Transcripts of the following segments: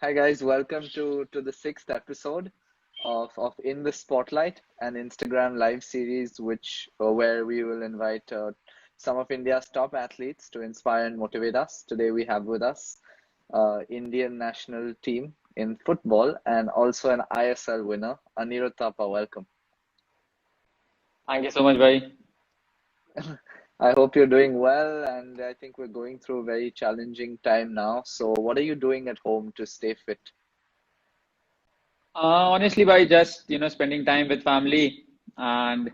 Hi guys, welcome to the sixth episode of In the Spotlight, an Instagram live series where we will invite some of India's top athletes to inspire and motivate us. Today we have with us Indian national team in football and also an ISL winner, Anirudh Thapa. Welcome. Thank you so much, bhai. I hope you're doing well, and I think we're going through a very challenging time now. So, what are you doing at home to stay fit? Honestly, by just spending time with family and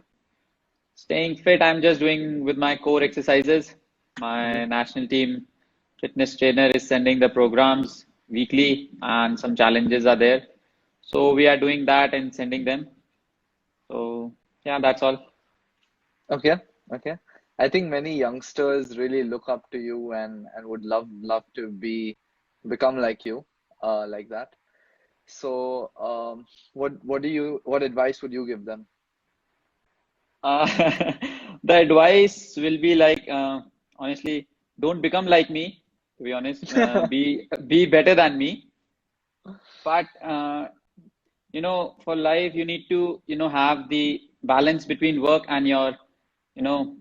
staying fit, I'm just doing with my core exercises. Mm-hmm. My national team fitness trainer is sending the programs weekly, and some challenges are there. So we are doing that and sending them. So yeah, that's all. Okay, okay. I think many youngsters really look up to you and would love to become like you, like that. So, what advice would you give them? Uh, the advice will be like, honestly, don't become like me. To be honest, be better than me. But for life, you need to, have the balance between work and your, you know,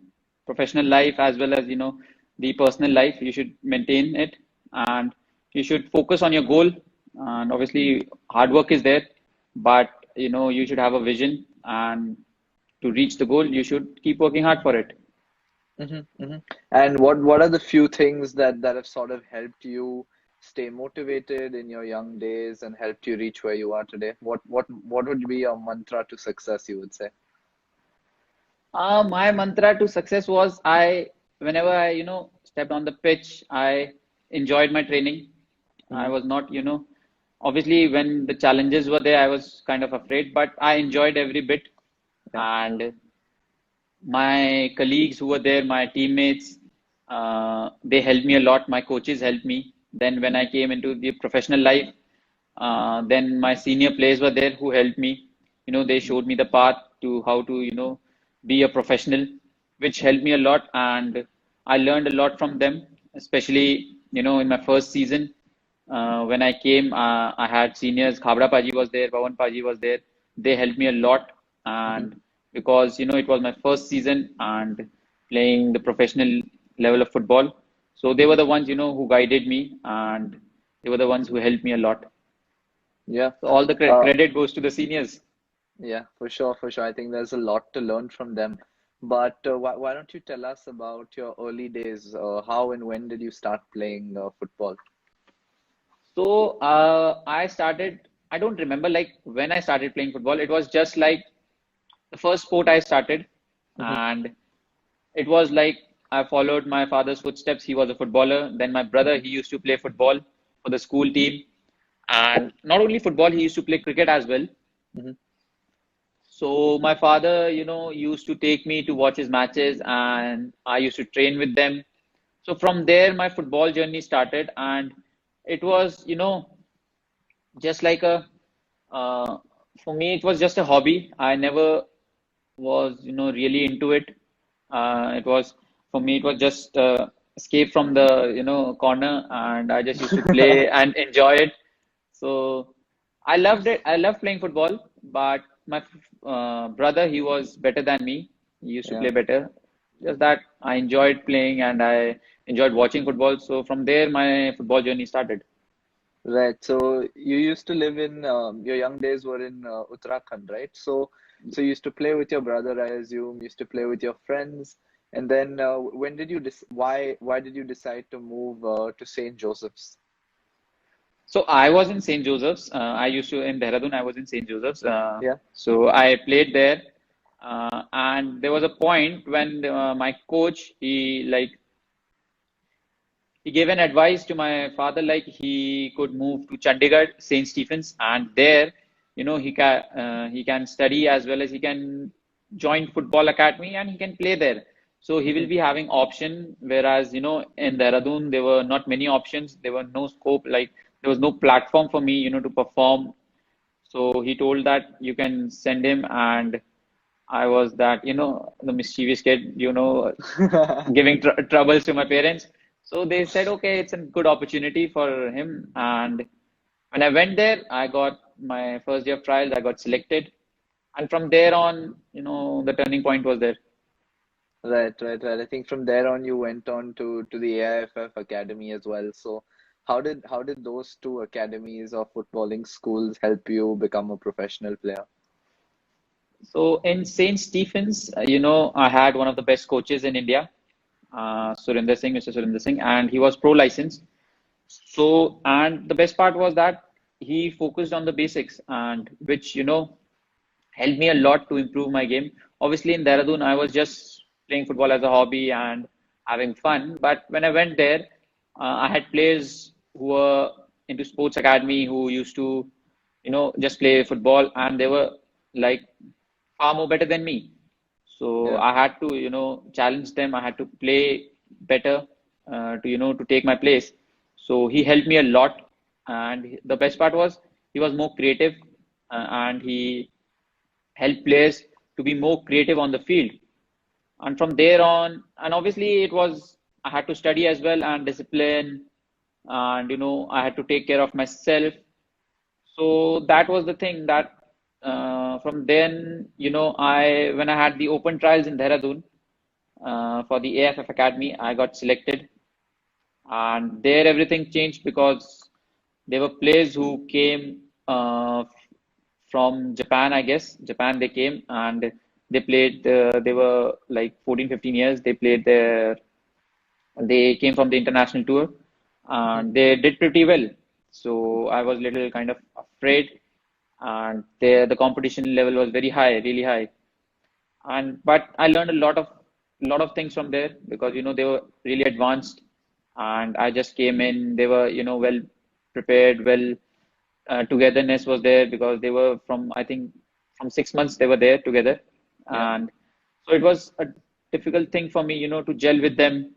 professional life as well as, the personal life. You should maintain it and you should focus on your goal. And obviously, hard work is there, but, you should have a vision and to reach the goal, you should keep working hard for it. Hmm. Hmm. And what are the few things that have sort of helped you stay motivated in your young days and helped you reach where you are today? What would be your mantra to success, you would say? My mantra to success was whenever I, stepped on the pitch, I enjoyed my training. I Hmm. was not, obviously when the challenges were there, I was kind of afraid, but I enjoyed every bit. Yeah. And my colleagues who were there, my teammates, they helped me a lot. My coaches helped me. Then when I came into the professional life, then my senior players were there who helped me. They showed me the path to how to, be a professional, which helped me a lot. And I learned a lot from them, especially, in my first season. When I came, I had seniors, Khabra Paji was there, Pawan Paji was there. They helped me a lot. Hmm. And because, it was my first season and playing the professional level of football. So they were Hmm. the ones, who guided me and they were the ones who helped me a lot. Yeah. So all the Uh, credit goes to the seniors. yeah, for sure, for sure. I think there's a lot to learn from them. But why don't you tell us about your early days? How and when did you start playing football? So I don't remember like when I started playing football. It was just like the first sport I started. Hmm. And it was like I followed my father's footsteps. He was a footballer. Then my brother, Hmm. he used to play football for the school team. And not only football, he used to play cricket as well. Hmm. So my father, used to take me to watch his matches and I used to train with them. So from there, my football journey started, and it was, just like uh, for me, it was just a hobby. I never was, really into it. It was for me, it was just escape from the, corner, and I just used to play and enjoy it. So I loved it. I loved playing football, but my brother, he was better than me. He used to Yeah. play better. Just that I enjoyed playing and I enjoyed watching football. So from there, my football journey started. Right. So you used to live in your young days were in Uttarakhand, right? So you used to play with your brother, I assume, used to play with your friends, and then when did you why did you decide to move to St. Joseph's? So I was in St. Joseph's. I used to in Dehradun. I was in St. Joseph's. Yeah. So I played there, and there was a point when my coach he gave an advice to my father like he could move to Chandigarh, St. Stephen's, and there, he can study as well as he can join football academy and he can play there. So he will Hmm. be having option, whereas in Dehradun there were not many options. There were no scope, like there was no platform for me, to perform. So he told that you can send him, and I was that, the mischievous kid, giving troubles to my parents. So they said, okay, it's a good opportunity for him. And When I went there, I got my first day of trials, I got selected. And from there on, the turning point was there. Right, right, right. I think from there on you went on to the AIFF Academy as well. So how did those two academies or footballing schools help you become a professional player? So in St. Stephen's, I had one of the best coaches in India, Mr. Surinder Singh, and he was pro licensed. So, and the best part was that he focused on the basics, and which, helped me a lot to improve my game. Obviously, in Dehradun, I was just playing football as a hobby and having fun. But when I went there, I had players who were into sports academy who used to, just play football, and they were like far more better than me. So Yeah, I had to, challenge them. I had to play better to take my place. So he helped me a lot. And the best part was he was more creative and he helped players to be more creative on the field. And from there on, and obviously it was, I had to study as well and discipline and, I had to take care of myself. So that was the thing that from then, when I had the open trials in Dehradun for the AFF Academy, I got selected. And there everything changed because there were players who came from Japan, I guess. Japan, they came and they played, they were like 14, 15 years. They played there, they came from the international tour hmm, and they did pretty well. So I was little kind of afraid and there the competition level was very high, really high. And but I learned a lot of things from there because they were really advanced and I just came in. They were well prepared, well togetherness was there because they were from I think from 6 months they were there together, yeah, and so it was a difficult thing for me to gel with them.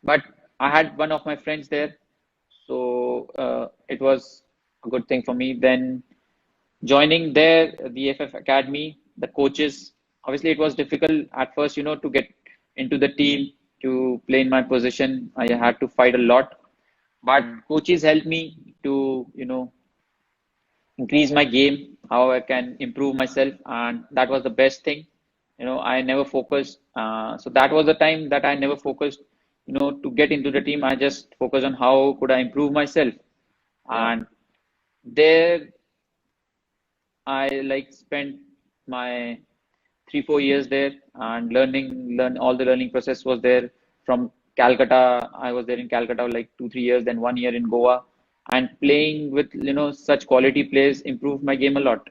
But I had one of my friends there, so it was a good thing for me. Then joining there, the FF Academy, the coaches, obviously it was difficult at first, to get into the team to play in my position. I had to fight a lot, but mm, coaches helped me to, increase my game, how I can improve myself, and that was the best thing. I never focused. So that was the time that I never focused, to get into the team. I just focused on how could I improve myself, yeah. and there I like spent my 3, 4 years there and learn all the learning process was there from Calcutta. I was there in Calcutta like 2, 3 years, then 1 year in Goa, and playing with such quality players improved my game a lot.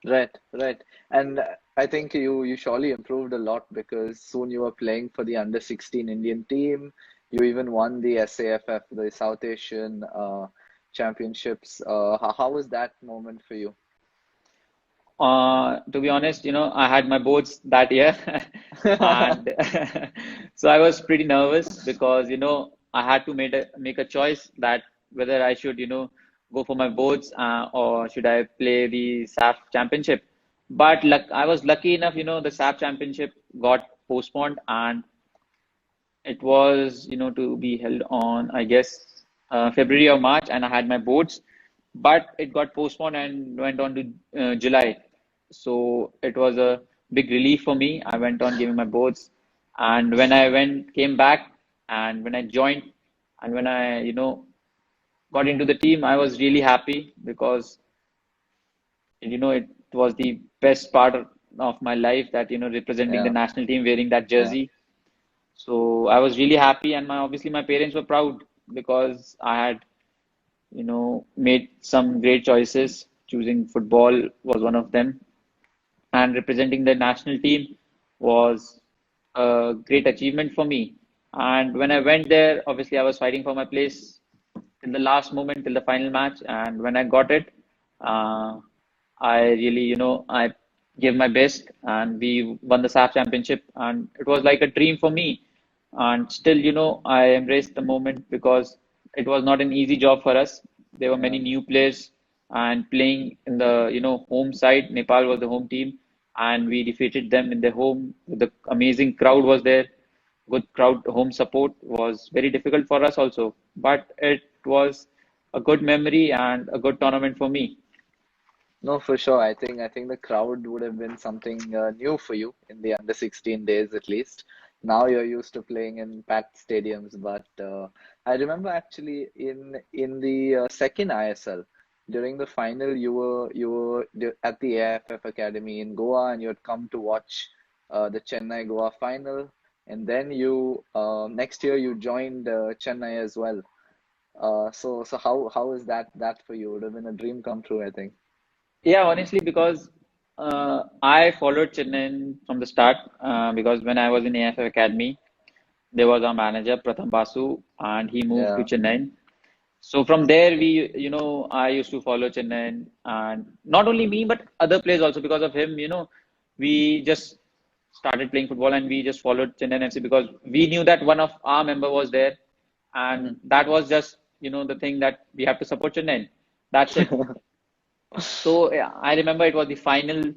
Right, right. And I think you surely improved a lot because soon you were playing for the under 16 Indian team. You even won the SAFF, the South Asian Championships. How was that moment for you? To be honest, I had my boards that year, and so I was pretty nervous because I had to make a choice that whether I should go for my boards or should I play the SAFF Championship. But I was lucky enough, the SAFF Championship got postponed and it was, to be held on, I guess, February or March, and I had my boards, but it got postponed and went on to July. So it was a big relief for me. I went on giving my boards, and when I came back, and when I joined, and when I, got into the team, I was really happy because, it was the best part of my life that, representing the Yeah, national team, wearing that yeah, jersey. So I was really happy, and obviously my parents were proud because I had, made some great choices. Choosing football was one of them, and representing the national team was a great achievement for me. And when I went there, obviously I was fighting for my place till the last moment, till the final match. And when I got it, uh, I really, I gave my best, and we won the SAF championship, and it was like a dream for me. And still, I embraced the moment because it was not an easy job for us. There were yeah. many new players, and playing in the, home side. Nepal was the home team, and we defeated them in their home. The amazing crowd was there. Good crowd home support was very difficult for us also, but it was a good memory and a good tournament for me. No, for sure. I think the crowd would have been something new for you in the under 16 days at least. Now you're used to playing in packed stadiums, but I remember actually in the second ISL during the final you were at the AFF Academy in Goa and you had come to watch the Chennai Goa final, and then you next year you joined Chennai as well. So how is that for you? It would have been a dream come true, I think. Yeah, honestly, because I followed Chennai from the start. Because when I was in AFF Academy, there was our manager Pratham Basu, and he moved to Yeah. Chennai. So from there, I used to follow Chennai, and not only me, but other players also. Because of him, we just started playing football, and we just followed Chennai FC because we knew that one of our member was there, and that was just, the thing that we have to support Chennai. That's it. So yeah, I remember it was the final,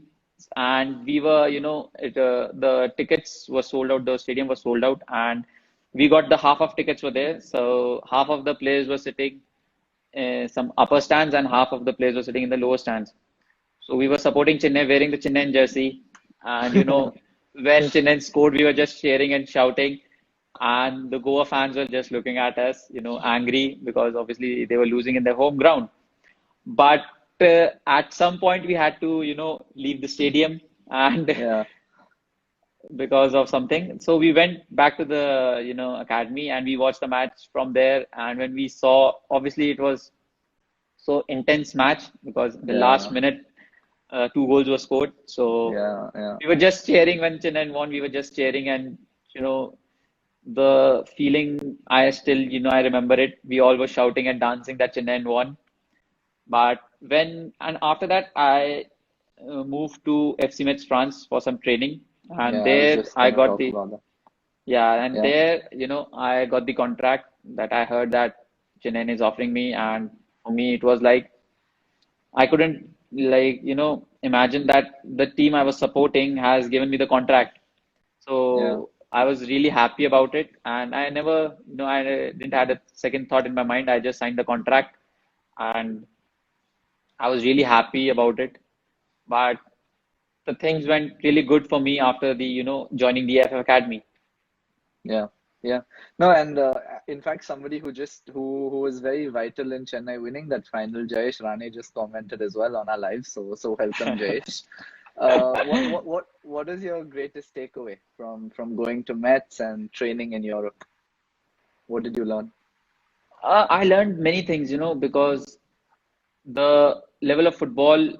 and we were, the tickets were sold out, the stadium was sold out, and we got the half of tickets were there. So half of the players were sitting some upper stands, and half of the players were sitting in the lower stands. So we were supporting Chennai, wearing the Chennai jersey, and when Chennai scored, we were just cheering and shouting, and the Goa fans were just looking at us, angry because obviously they were losing in their home ground. But at some point, we had to, leave the stadium and Yeah. because of something. So we went back to the, academy and we watched the match from there. And when we saw, obviously, it was so intense match because the last Yeah. minute, two goals were scored. So Yeah. Yeah. we were just cheering when Chennai won. We were just cheering, and the feeling I still, I remember it. We all were shouting and dancing that Chennai won. But and after that, I moved to FC Metz France for some training, and Yeah. I was there just I gonna got talk the about that. yeah, and Yeah. there I got the contract that I heard that Chennai is offering me, and for me it was like I couldn't imagine that the team I was supporting has given me the contract. Yeah. So I was really happy about it, and I never, I didn't had a second thought in my mind. I just signed the contract, and I was really happy about it. But the things went really good for me after the, joining the AFF Academy. Yeah. Yeah. No, and in fact, somebody who was very vital in Chennai winning that final, Jayesh Rane just commented as well on our live. So welcome, Jayesh. What is your greatest takeaway from going to Mets and training in Europe? What did you learn? I learned many things, because the level of football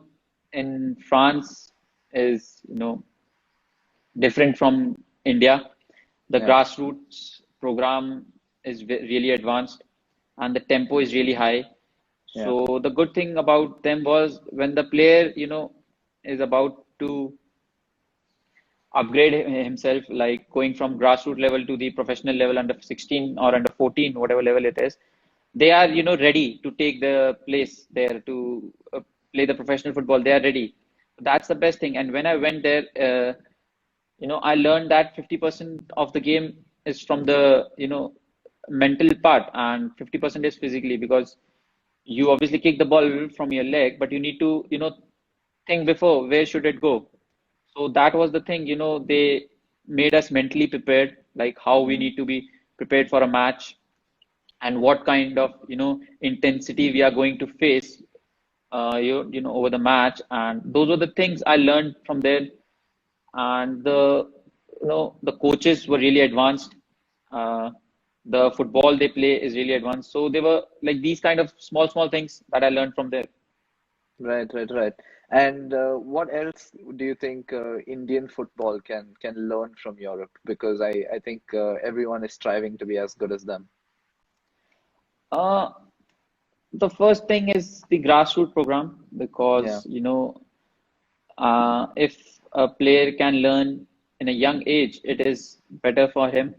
in France is, different from India. The Yeah. grassroots program is really advanced, and the tempo is really high. Yeah. So the good thing about them was when the player, is about to upgrade himself, like going from grassroots level to the professional level under 16 or under 14, whatever level it is, they are, ready to take the place there to play the professional football. They are ready. That's the best thing. And when I went there, I learned that 50% of the game is from the, mental part, and 50% is physically, because you obviously kick the ball from your leg, but you need to, think before where should it go. So that was the thing, they made us mentally prepared, like how we Mm. need to be prepared for a match and what kind of, intensity we are going to face, over the match. And those were the things I learned from there. And the coaches were really advanced. Uh, the football they play is really advanced. So they were like these kind of small things that I learned from there. Right, right, right. And what else do you think Indian football can learn from Europe? Because I think everyone is striving to be as good as them. Uh, the first thing is the grassroots program, Yeah, because if a player can learn in a young age, it is better for him.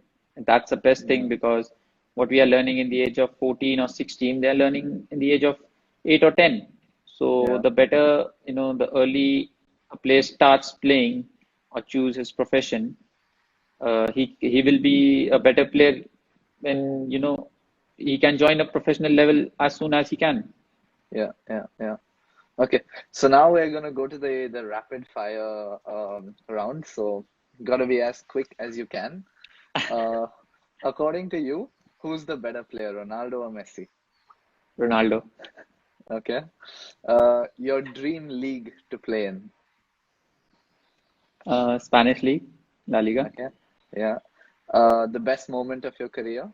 That's the best thing, yeah, because what we are learning in the age of 14 or 16, they are learning in the age of 8 or 10. So yeah, the better, the early a player starts playing or choose his profession, he will be a better player when, he can join a professional level as soon as he can. Yeah. Okay, so now we're gonna go to the rapid fire round. So gotta be as quick as you can. Uh, According to you, who's the better player, Ronaldo or Messi? Ronaldo. Okay. Your dream league to play in. Spanish League, La Liga. Okay. Yeah. The best moment of your career.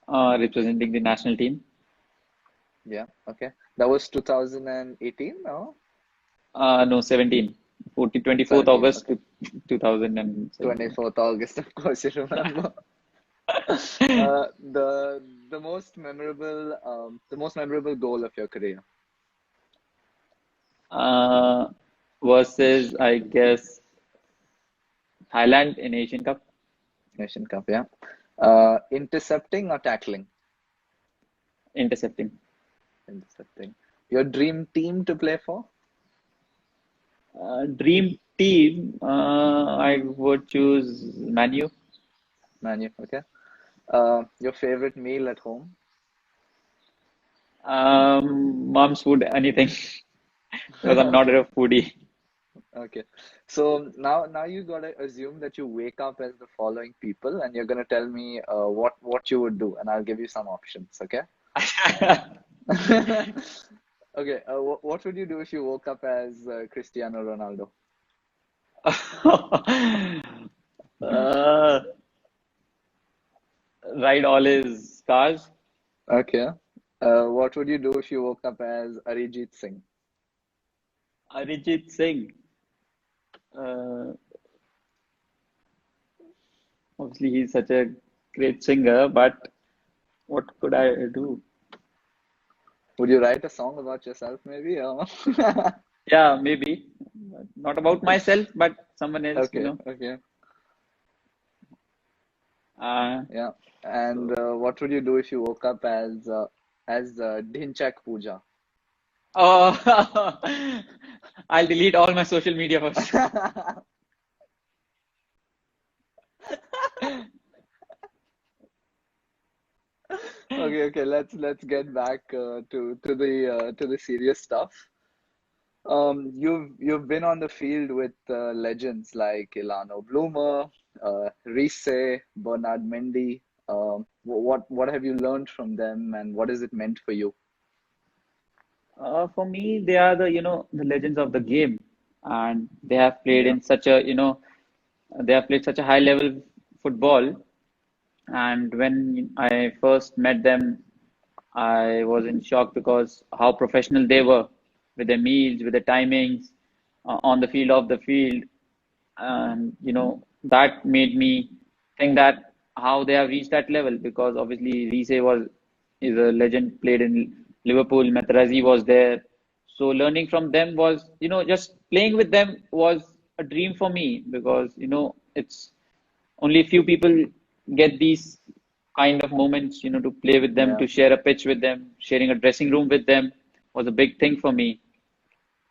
Representing the national team. Yeah. Okay. That was 2018, no? No, 17. 24th 17. August Okay. 2017. 24th August, of course, you remember. The most memorable goal of your career. Uh, Versus, I guess, Thailand in Asian Cup. Nation Cup, yeah. Intercepting or tackling? Intercepting. Intercepting. Your dream team to play for? Dream team, I would choose Manu. Man U, okay. Your favorite meal at home? Mom's food, anything, because I'm not Okay, a foodie. okay. So now you gotta assume that you wake up as the following people, and you're gonna tell me what you would do, and I'll give you some options, okay? Okay. What would you do if you woke up as Cristiano Ronaldo? uh, Ride all his cars. Okay. What would you do if you woke up as Arijit Singh? Arijit Singh. Uh, Obviously, he's such a great singer, but what could I do? Would you write a song about yourself, maybe? Or... Yeah, maybe. Not about myself, but someone else, you Okay, know. okay, Uh, yeah. And so, what would you do if you woke up as Dhinchak Puja? oh, I'll delete all my social media first. Okay. Let's get back to the serious stuff. You've been on the field with legends like Ilano Bloomer, Rice, Bernard Mendy. What have you learned from them, and what has it meant for you? For me, they are the legends of the game, and they have played Yeah, in they have played such a high level football. And when I first met them, I was in shock because how professional they were with their meals, with the timings, on the field, off the field. And that made me think that how they have reached that level, because obviously Rice is a legend, played in Liverpool. Materazzi was there, so learning from them was, just playing with them was a dream for me, because it's only few people get these kind of moments, to play with them, yeah, to share a pitch with them. Sharing a dressing room with them was a big thing for me.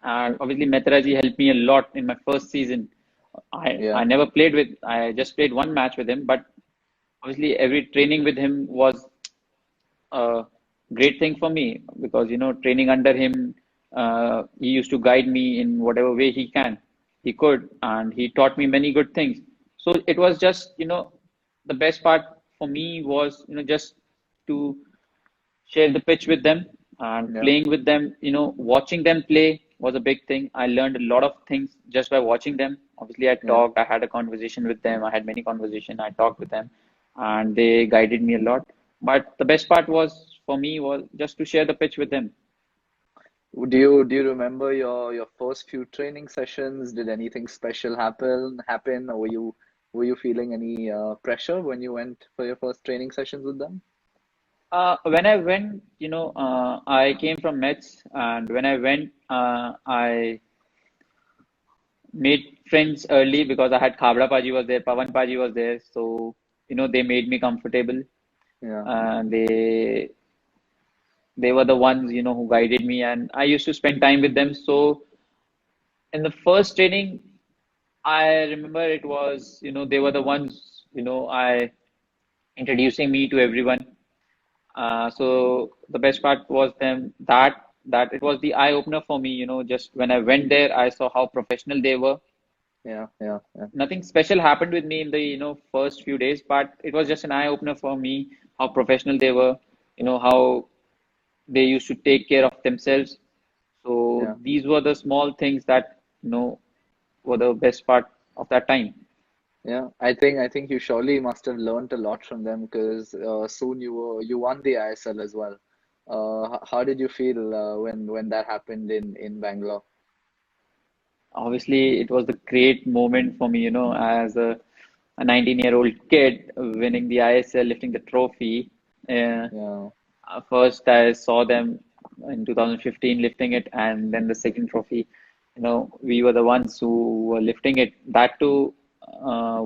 And obviously, Metraji helped me a lot in my first season. yeah, I never played with, I just played one match with him, but obviously, every training with him was a great thing for me, because, training under him, he used to guide me in whatever way he could, and he taught me many good things. So it was just, the best part for me was, just to share the pitch with them and yeah, playing with them. Watching them play was a big thing. I learned a lot of things just by watching them. Obviously, yeah. I had a conversation with them. I had many conversations. I talked with them, and they guided me a lot. But the best part was for me was just to share the pitch with them. Do you remember your first few training sessions? Did anything special happen, or were you feeling any pressure when you went for your first training sessions with them? When I went, I came from Mets, and when I went, I made friends early because I had Khabra Paji was there, Pavan Paji was there, so they made me comfortable. Yeah, They were the ones who guided me, and I used to spend time with them. So in the first training, I remember it was they were the ones I introducing me to everyone. So the best part was them that it was the eye opener for me. Just when I went there, I saw how professional they were. Yeah, yeah, yeah, Nothing special happened with me in the first few days, but it was just an eye opener for me how professional they were. How they used to take care of themselves. So yeah. these were the small things that were the best part of that time. Yeah, I think you surely must have learned a lot from them because soon you won the ISL as well. How did you feel when that happened in Bangalore? Obviously, it was a great moment for me, as a 19-year-old kid winning the ISL, lifting the trophy. Uh, Yeah, First, I saw them in 2015 lifting it, and then the second trophy. We were the ones who were lifting it. That too,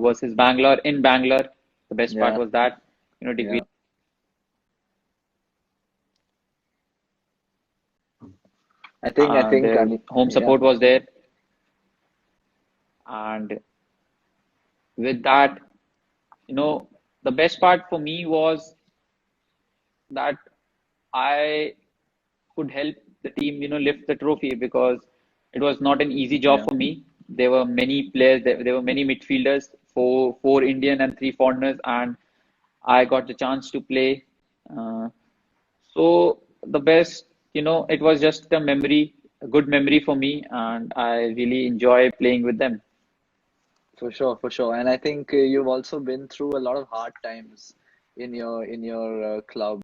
versus Bangalore in Bangalore. The best part yeah, was that, defeat, yeah. I think, their home yeah, support was there, and with that, you know, the best part for me was that I could help the team, lift the trophy because it was not an easy job yeah, for me. There were many players, there were many midfielders, four Indian and three foreigners, and I got the chance to play. Uh, so the best, it was just a memory, a good memory for me, and I really enjoy playing with them. for sure, for sure. And I think you've also been through a lot of hard times in your club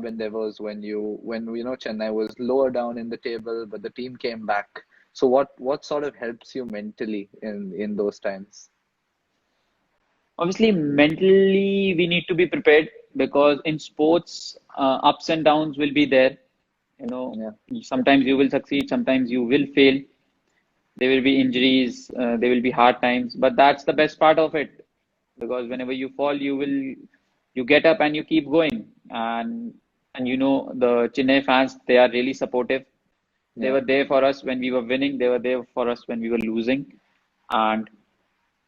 endeavors when Chennai was lower down in the table, but the team came back. So what sort of helps you mentally in those times? Obviously, mentally, we need to be prepared because in sports, ups and downs will be there. You know, Yeah, Sometimes you will succeed, sometimes you will fail. There will be injuries, there will be hard times, but that's the best part of it because whenever you fall, you get up and you keep going. And the Chennai fans, they are really supportive. They yeah, were there for us when we were winning. They were there for us when we were losing. And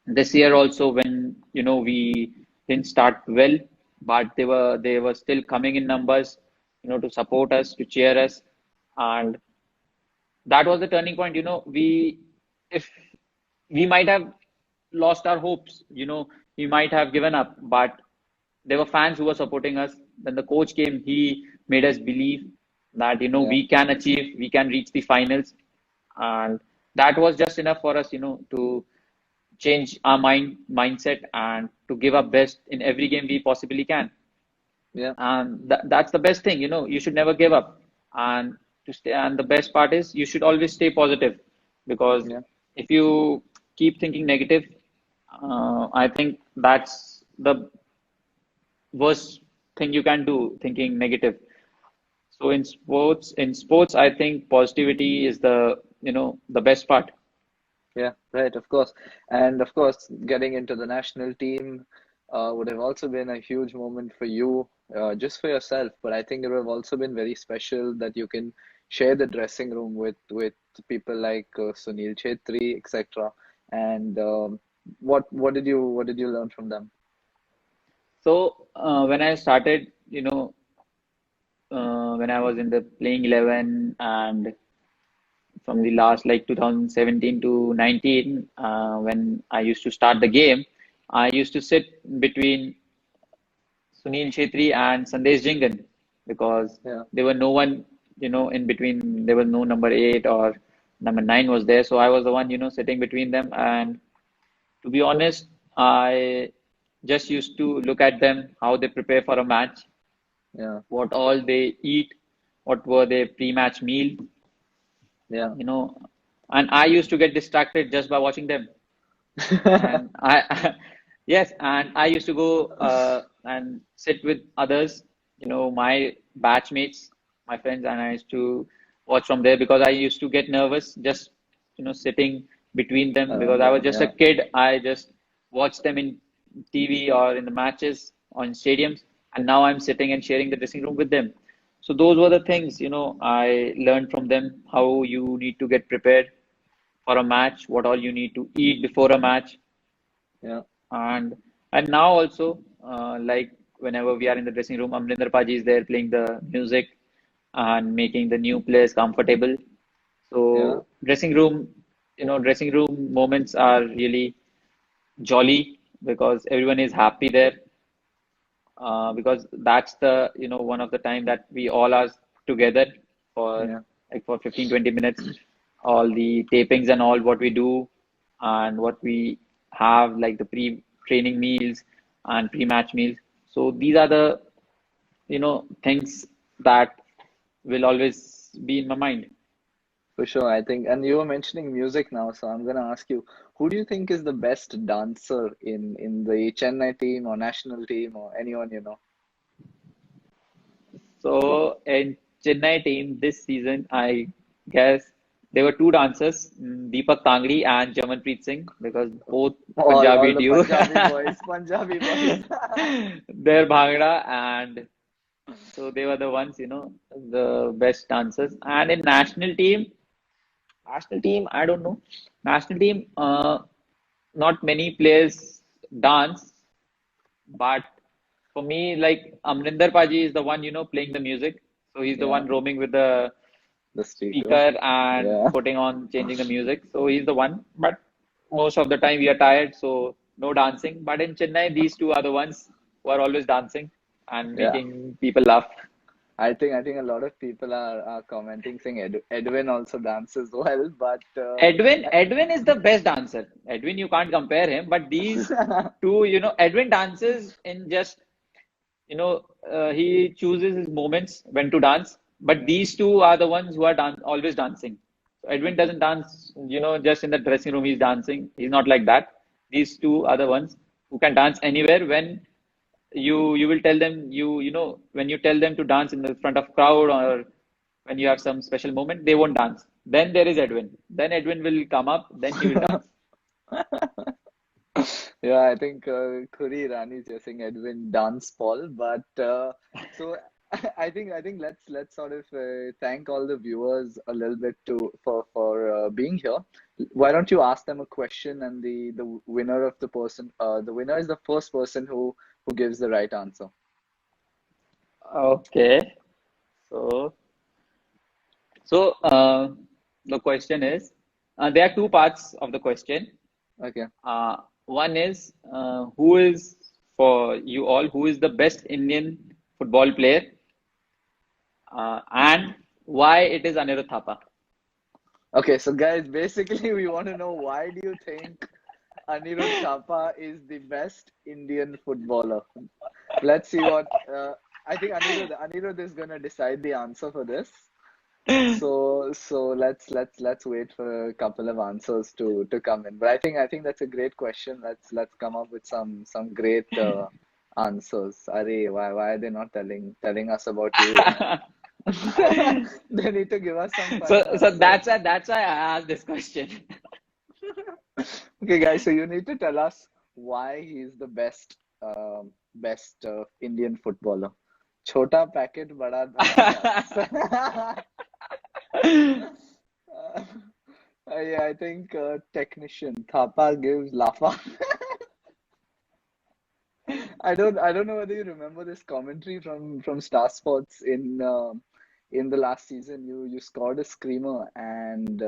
this year also, when we didn't start well, but they were still coming in numbers, to support us, to cheer us, and that was the turning point. If we might have lost our hopes, we might have given up, but there were fans who were supporting us. When the coach came, he made us believe that yeah, we can achieve, we can reach the finals, and that was just enough for us, to change our mindset and to give our best in every game we possibly can. yeah, And that's the best thing. You should never give up, and to stay. And the best part is you should always stay positive, because yeah, if you keep thinking negative, I think that's the worst thing you can do, thinking negative. So in sports, I think positivity is the best part. yeah. Right, of course. And of course, getting into the national team would have also been a huge moment for you, just for yourself. But I think it would have also been very special that you can share the dressing room with people like Sunil Chetri, etc. And what did you learn from them? So when I started, when I was in the playing 11, and from the last like 2017 to 19, when I used to start the game, I used to sit between Sunil Chetri and Sandesh Jingan because Yeah, there were no one, in between. There was no number eight or number nine was there. So I was the one, sitting between them. And to be honest, I just used to look at them, how they prepare for a match, yeah, what all they eat, what were their pre-match meal, yeah. you know, and I used to get distracted just by watching them. And yes, and I used to go and sit with others, my batchmates, my friends, and I used to watch from there because I used to get nervous just, sitting between them because Around I was them, just a yeah, kid. I just watched them in TV or in the matches on stadiums, and now I'm sitting and sharing the dressing room with them. So those were the things, I learned from them, how you need to get prepared for a match, what all you need to eat before a match, yeah, and now also, like whenever we are in the dressing room, Amrinder Paji is there playing the music and making the new players comfortable. Yeah, So dressing room moments are really jolly because everyone is happy there. Because that's the one of the time that we all are together for yeah, like for 15-20 minutes, all the tapings and all what we do and what we have like the pre-training meals and pre-match meals. So these are the things that will always be in my mind. for sure. I think, and you were mentioning music now, so I'm gonna ask you, who do you think is the best dancer in the Chennai team or national team or anyone you know? So in Chennai team this season, I guess there were two dancers, Deepak Tangri and Jamanpreet Singh, because both All Punjabi the duo. Punjabi boys, Punjabi boys. Their Bhangra, and so they were the ones, the best dancers. And in national team, I don't know. National team, not many players dance, but for me, like Amrinder Paji is the one, playing the music. So he's the Yeah, one roaming with the the speaker. speaker and Yeah. putting on, changing the music. So he's the one. But most of the time we are tired, so no dancing. But in Chennai, these two are the ones who are always dancing and Yeah. making people laugh. I think a lot of people are commenting saying Edwin also dances well, but Edwin is the best dancer. Edwin, you can't compare him. But these two, Edwin dances in just he chooses his moments when to dance, but yeah, these two are the ones who are always dancing. So Edwin doesn't dance, just in the dressing room, he's dancing. He's not like that. These two are the ones who can dance anywhere when you will tell them when you tell them to dance in the front of crowd or when you have some special moment, they won't dance. Then there is Edwin. Then Edwin will come up, then he will dance. yeah. I think Khuri Rani is just saying Edwin dance Paul, but so I think let's sort of thank all the viewers a little bit to for being here. Why don't you ask them a question, and the winner of the winner is the first person who gives the right answer. Okay. So So the question is, there are two parts of the question. Okay. One is, who is, for you all, who is the best Indian football player, and why it is Anirudh Thapa? Okay, so guys, basically we want to know, why do you think Anirudh Thapa is the best Indian footballer? Let's see what I think Anirudh is gonna decide the answer for this. So let's wait for a couple of answers to come in. But I think that's a great question. Let's come up with some great answers. Arey, why are they not telling us about you? They need to give us some So, funny so answers. that's why I asked this question. Okay, guys, so you need to tell us why he's the best Indian footballer. Chota packet, bada badass. Yeah, I think technician Thapa gives Lafa. I don't know whether you remember this commentary from Star Sports in the last season. You scored a screamer, and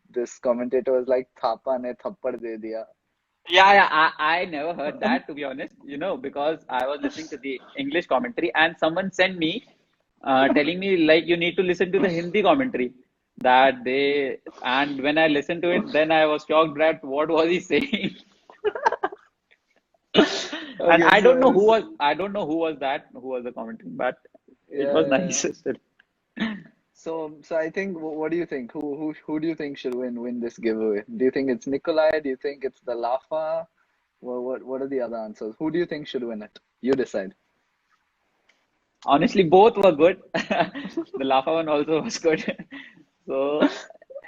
this commentator was like, Thapa ne thappad de diya. Yeah, I never heard that, to be honest, because I was listening to the English commentary and someone sent me telling me like you need to listen to the Hindi commentary and when I listened to it, then I was shocked that what was he saying? And Okay, so I don't know who was the commentary, but it yeah, was yeah, nice yeah. still. So I think, what do you think? Who do you think should win this giveaway? Do you think it's Nikolai? Do you think it's the Lafa? What are the other answers? Who do you think should win it? You decide. Honestly, both were good. The Lafa one also was good. So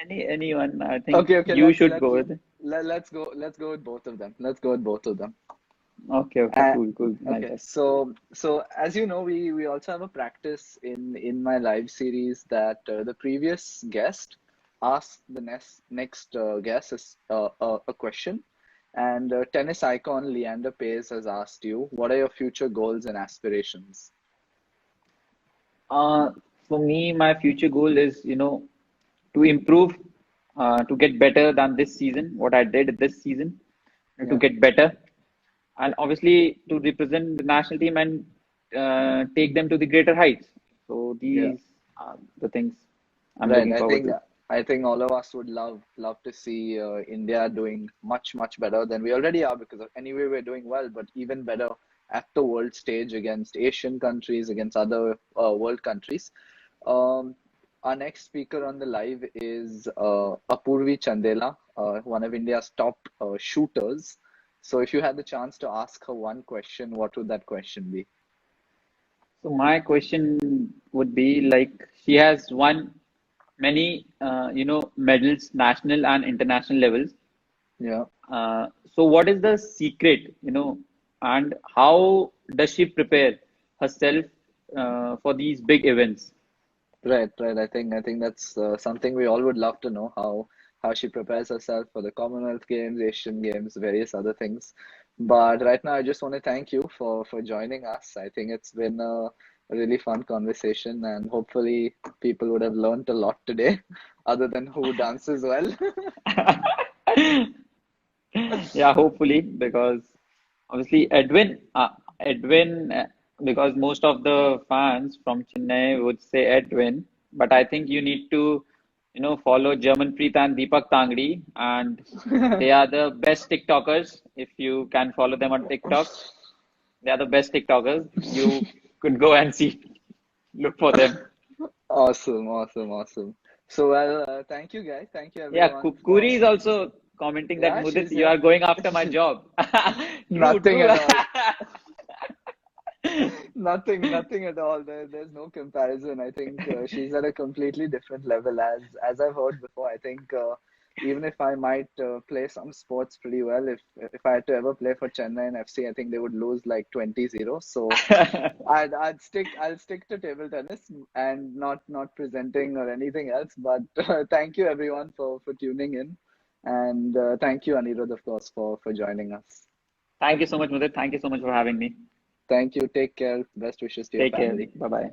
anyone, I think Okay, okay, you should go with it. let's go with both of them. Let's go with both of them. Okay, Uh, cool. Nice, okay, nice. so as you know, we also have a practice in my live series that the previous guest asks the next guest a question, And tennis icon Leander Paes has asked you, what are your future goals and aspirations? Uh, for me, my future goal is, to improve, to get better than this season, what I did this season, and to Yeah, get better, and obviously to represent the national team and take them to the greater heights. So yeah. these are the things I'm Right. looking forward to. I think all of us would love to see India doing much better than we already are, because anyway we're doing well, but even better at the world stage against Asian countries, against other world countries. Um, our next speaker on the live is Apurvi Chandela, one of India's top shooters. So if you had the chance to ask her one question, what would that question be? So my question would be like she has won many medals, national and international levels. Yeah. So what is the secret, and how does she prepare herself for these big events? Right. I think that's something we all would love to know, how she prepares herself for the Commonwealth Games, Asian Games, various other things. But right now, I just want to thank you for joining us. I think it's been a really fun conversation, and hopefully, people would have learned a lot today, other than who dances well. Yeah, hopefully, because obviously Edwin, because most of the fans from Chennai would say Edwin, but I think you need to, follow Germanpreet and Deepak Tangri, and they are the best TikTokers. If you can follow them on TikTok, they are the best TikTokers. You could go and see, look for them. Awesome. So, well, thank you guys. Thank you Yeah, everyone Kuri for, is also commenting that yeah, Mudit, she's you here. are going after my job. True, Nothing true. at all. Nothing at all. There's no comparison. I think she's at a completely different level. As I've heard before, I think even if I might play some sports pretty well, if I had to ever play for Chennaiyin FC, I think they would lose like 20-0. So I'll stick to table tennis and not presenting or anything else. But thank you everyone for tuning in, and thank you Anirudh, of course, for joining us. Thank you so much, Mudit. Thank you so much for having me. Thank you. Take care. Best wishes to your Take care. family. Bye bye.